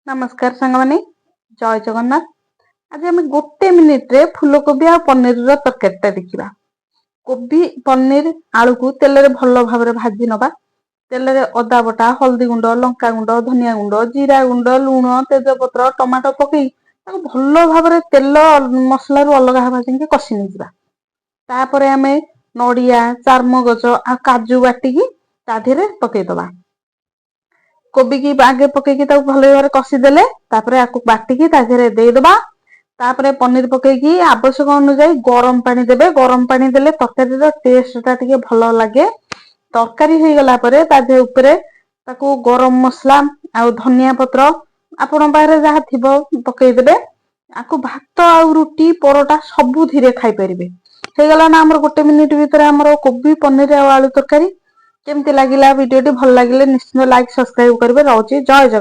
नमस्कार सांगमाने जय जगन्नाथ। आज आम गोटे मिनिट रे फूलकोबी आ पनीर तरकारी देखा। कोबी पनीर आलू को तेल रे भल भाव भाजी नवा। तेल रे अदा बटा हल्दी गुंड लंका गुंड धनिया गुंड जीरा गुंड लुण तेजपत्र टमाटो पकई भल भाव तेल मसला रू अलग भाजी कषि नहीं। तापर आम नड़िया चारमगज आ काजू बाटिकी ता देहरे पकईदबा। कोबी की आगे पकईकी भल भाव कषिदेले आपको बाटिकी देदबा। तापर पनीर पकईकी आवश्यक अनुसार गरम पानी देबे। गरम पानी देले तरकारी टेस्ट टा टिके भल लगे। तरकारी हो गला परे उपरे ताकू गरम मसला आ धनिया पत्र आपण पाखरे जहाँ थिबो पकईदेबे। आपको भात आ रुटी परोटा सबु धीरे खाई परिबे। हो गला ना हमर गोटे मिनिट भितर हमर कोबी पनीर आ आलू तरकारी। केमती लागिला वीडियो टी भल लागिले निश्चित लाइक सब्सक्राइब करेंगे। रोचे जय जगन्नाथ।